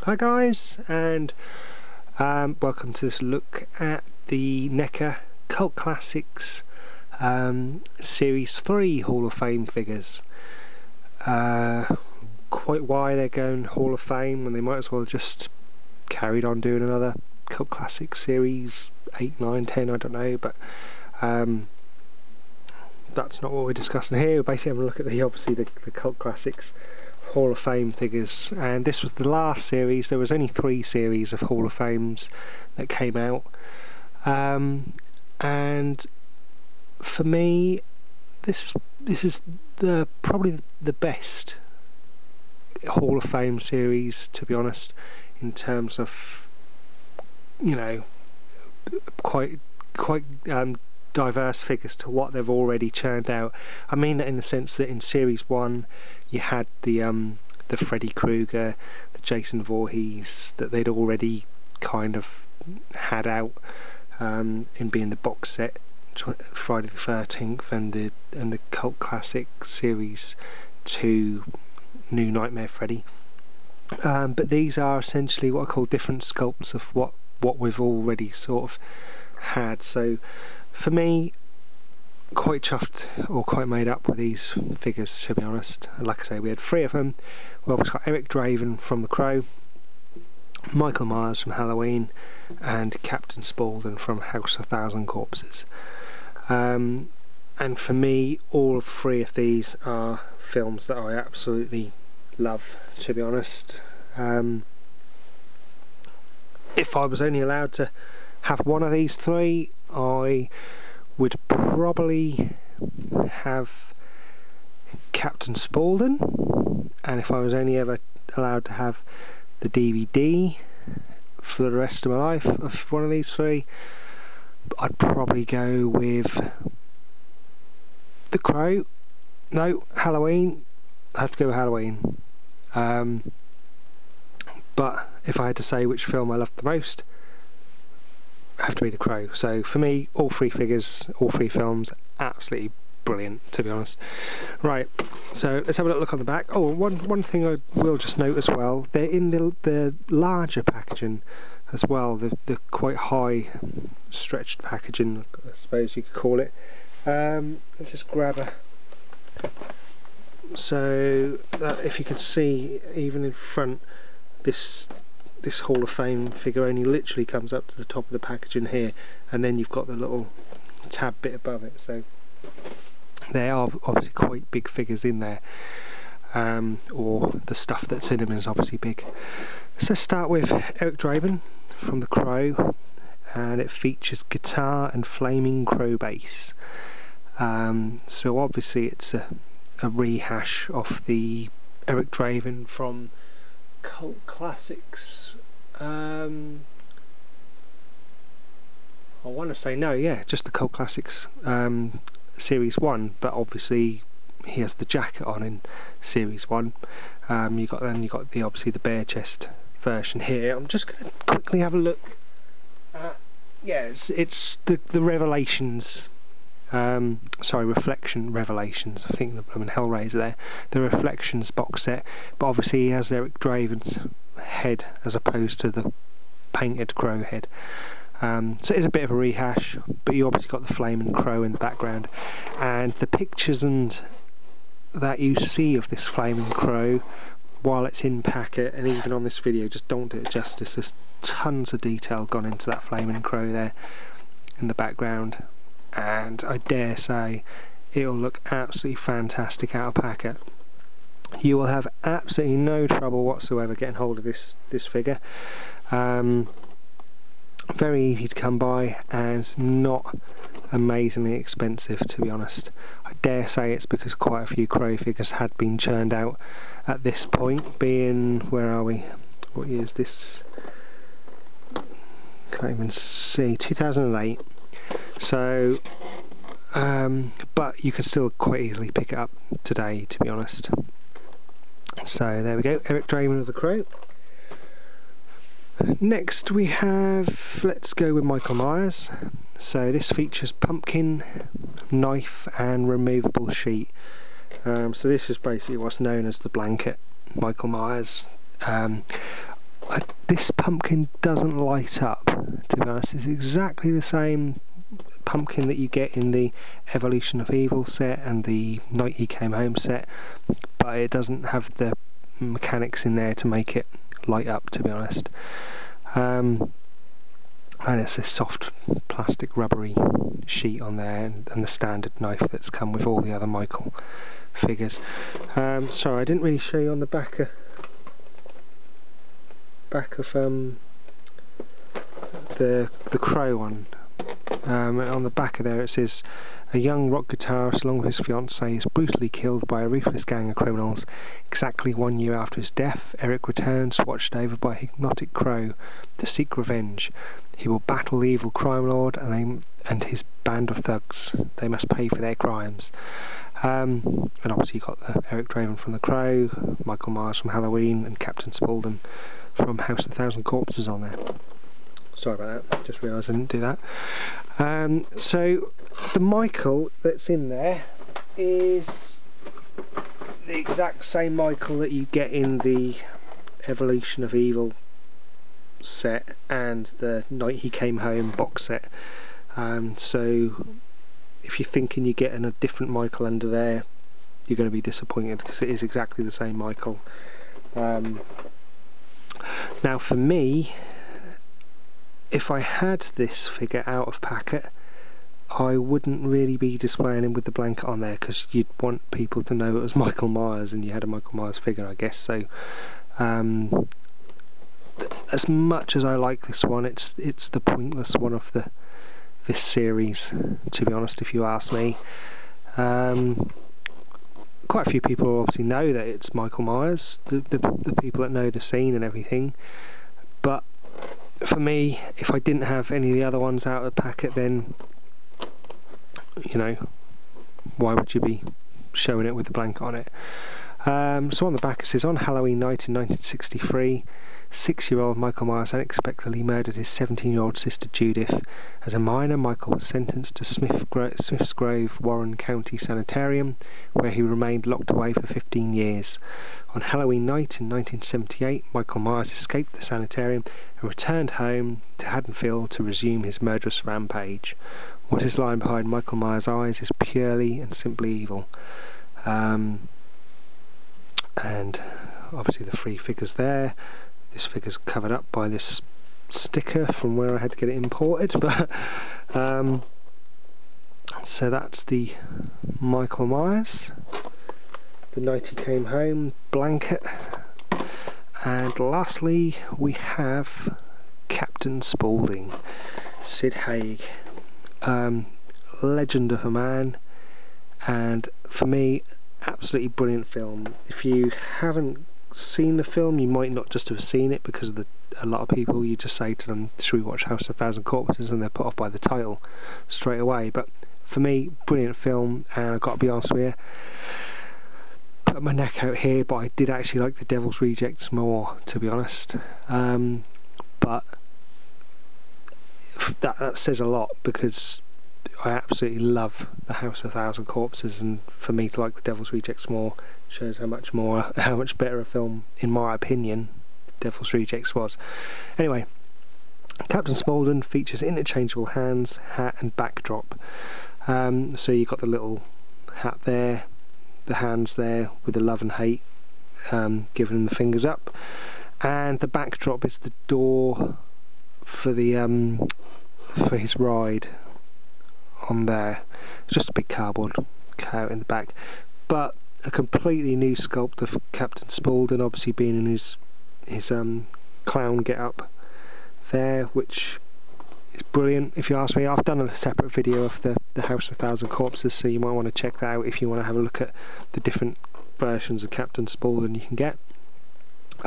Hi guys, and welcome to this look at the Neca Cult Classics Series 3 Hall of Fame figures. Quite why they're going Hall of Fame when they might as well just carried on doing another Cult Classics Series 8, 9, 10, I don't know, but that's not what we're discussing here. We're basically having a look at the Cult Classics Hall of Fame figures, and this was the last series. There was only 3 series of Hall of Fames that came out, and for me this is probably the best Hall of Fame series, to be honest, in terms of, you know, quite diverse figures to what they've already churned out. I mean that in the sense that in Series 1 you had the Freddy Krueger, the Jason Voorhees that they'd already kind of had out in being the box set, Friday the 13th, and the Cult Classic Series 2 New Nightmare Freddy. But these are essentially what I call different sculpts of what we've already sort of had. So for me, quite chuffed or quite made up with these figures, to be honest. Like I say, we had 3 of them. Well, we've got Eric Draven from The Crow, Michael Myers from Halloween, and Captain Spaulding from House of Thousand Corpses. And for me, all 3 of these are films that I absolutely love, to be honest. If I was only allowed to have one of these 3, I would probably have Captain Spaulding, and if I was only ever allowed to have the DVD for the rest of my life of one of these 3, I'd probably go with The Crow. No, Halloween. I have to go with Halloween. But if I had to say which film I loved the most, have to be The Crow. So for me, all 3 figures, all 3 films, absolutely brilliant, to be honest. Right, so let's have a look on the back. Oh, one thing I will just note as well, they're in the larger packaging as well, the quite high stretched packaging, I suppose you could call it. Let's just grab a... So that, if you can see, even in front, this Hall of Fame figure only literally comes up to the top of the packaging here, and then you've got the little tab bit above it, so they are obviously quite big figures in there, or the stuff that's in them is obviously big. So let's start with Eric Draven from The Crow, and it features guitar and flaming crow bass. So obviously it's a rehash of the Eric Draven from Cult Classics. I want to say no, yeah, just the Cult Classics Series 1, but obviously he has the jacket on in Series 1. You got the obviously the bare chest version here. I'm just going to quickly have a look at, yeah, it's the Revelations. Reflection Revelations, I think I'm in Hellraiser there, the Reflections box set, but obviously he has Eric Draven's head as opposed to the painted crow head. So it's a bit of a rehash, but you obviously got the flaming crow in the background, and the pictures and that you see of this flaming crow while it's in packet, and even on this video, just don't do it justice. There's tons of detail gone into that flaming crow there in the background, and I dare say it'll look absolutely fantastic out of packet. You will have absolutely no trouble whatsoever getting hold of this figure. Very easy to come by, and not amazingly expensive, to be honest. I dare say it's because quite a few Crow figures had been churned out at this point, being, where are we, what year is this? Can't even see, 2008. So but you can still quite easily pick it up today, to be honest. So there we go, Eric Draven of The Crow. Next we have, let's go with Michael Myers. So this features pumpkin, knife and removable sheet. So this is basically what's known as the blanket Michael Myers. this pumpkin doesn't light up, to be honest. It's exactly the same pumpkin that you get in the Evolution of Evil set and the Night He Came Home set, but it doesn't have the mechanics in there to make it light up, to be honest. And it's this soft plastic rubbery sheet on there, and the standard knife that's come with all the other Michael figures. Sorry, I didn't really show you on the back of the Crow one. On the back of there it says, a young rock guitarist along with his fiancée is brutally killed by a ruthless gang of criminals. Exactly 1 year after his death, Eric returns, watched over by a hypnotic Crow, to seek revenge. He will battle the evil crime lord and his band of thugs. They must pay for their crimes. And obviously you got the Eric Draven from the Crow, Michael Myers from Halloween, and Captain Spaulding from House of 1,000 Corpses on there. Sorry about that, just realised I didn't do that. So the Michael that's in there is the exact same Michael that you get in the Evolution of Evil set and the Night He Came Home box set. So if you're thinking you're getting a different Michael under there, you're going to be disappointed, because it is exactly the same Michael. Now for me, if I had this figure out of packet, I wouldn't really be displaying him with the blanket on there, because you'd want people to know it was Michael Myers and you had a Michael Myers figure, I guess. So as much as I like this one, it's the pointless one of this series, to be honest, if you ask me. Quite a few people obviously know that it's Michael Myers, the people that know the scene and everything, but for me, if I didn't have any of the other ones out of the packet, then, you know, why would you be showing it with the blanket on it? So on the back it says, on Halloween night in 1963, 6-year-old Michael Myers unexpectedly murdered his 17-year-old sister Judith. As a minor, Michael was sentenced to Smith's Grove, Warren County Sanitarium, where he remained locked away for 15 years. On Halloween night in 1978, Michael Myers escaped the sanitarium and returned home to Haddonfield to resume his murderous rampage. What is lying behind Michael Myers' eyes is purely and simply evil. And obviously the 3 figures there. This figure's covered up by this sticker from where I had to get it imported, but so that's the Michael Myers, the Night He Came Home blanket, and lastly we have Captain Spaulding, Sid Haig, legend of a man, and for me, absolutely brilliant film. If you haven't seen the film, you might not just have seen it, because of a lot of people, you just say to them, should we watch House of 1,000 Corpses, and they're put off by the title straight away. But for me, brilliant film, and I've got to be honest with you, put my neck out here, but I did actually like the Devil's Rejects more, to be honest. But that says a lot, because I absolutely love the House of 1,000 Corpses, and for me to like the Devil's Rejects more shows how much better a film, in my opinion, Devil's Rejects was. Anyway, Captain Spaulding features interchangeable hands, hat and backdrop. So you've got the little hat there, the hands there with the love and hate, giving him the fingers up, and the backdrop is the door for the for his ride on there. It's just a big cardboard cutout in the back, but a completely new sculpt of Captain Spaulding, obviously being in his clown get up there, which is brilliant if you ask me. I've done a separate video of the House of 1,000 Corpses, so you might want to check that out if you want to have a look at the different versions of Captain Spaulding you can get.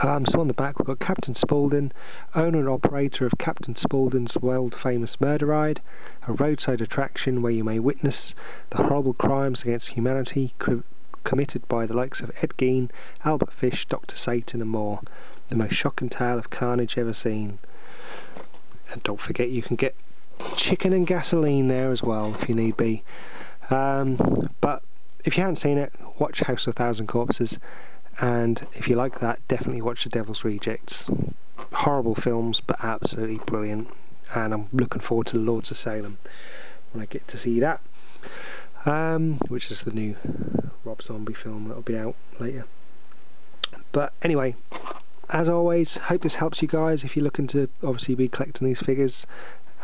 So on the back we've got Captain Spaulding, owner and operator of Captain Spaulding's world famous murder ride, a roadside attraction where you may witness the horrible crimes against humanity committed by the likes of Ed Gein, Albert Fish, Dr. Satan and more. The most shocking tale of carnage ever seen. And don't forget, you can get chicken and gasoline there as well if you need be. But if you haven't seen it, watch House of 1,000 Corpses, and if you like that, definitely watch The Devil's Rejects. horrible films, but absolutely brilliant. And I'm looking forward to the Lords of Salem when I get to see that, which is the new Rob Zombie film that'll be out later. But anyway, as always, hope this helps you guys if you're looking to obviously be collecting these figures.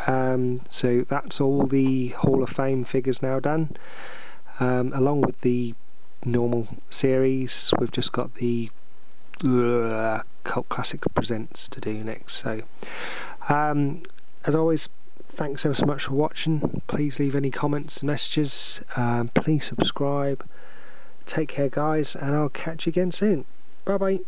So that's all the Hall of Fame figures now done, along with the normal series. We've just got the Cult Classic Presents to do next. So as always, thanks ever so much for watching. Please leave any comments and messages. Please subscribe. Take care guys, and I'll catch you again soon. Bye bye.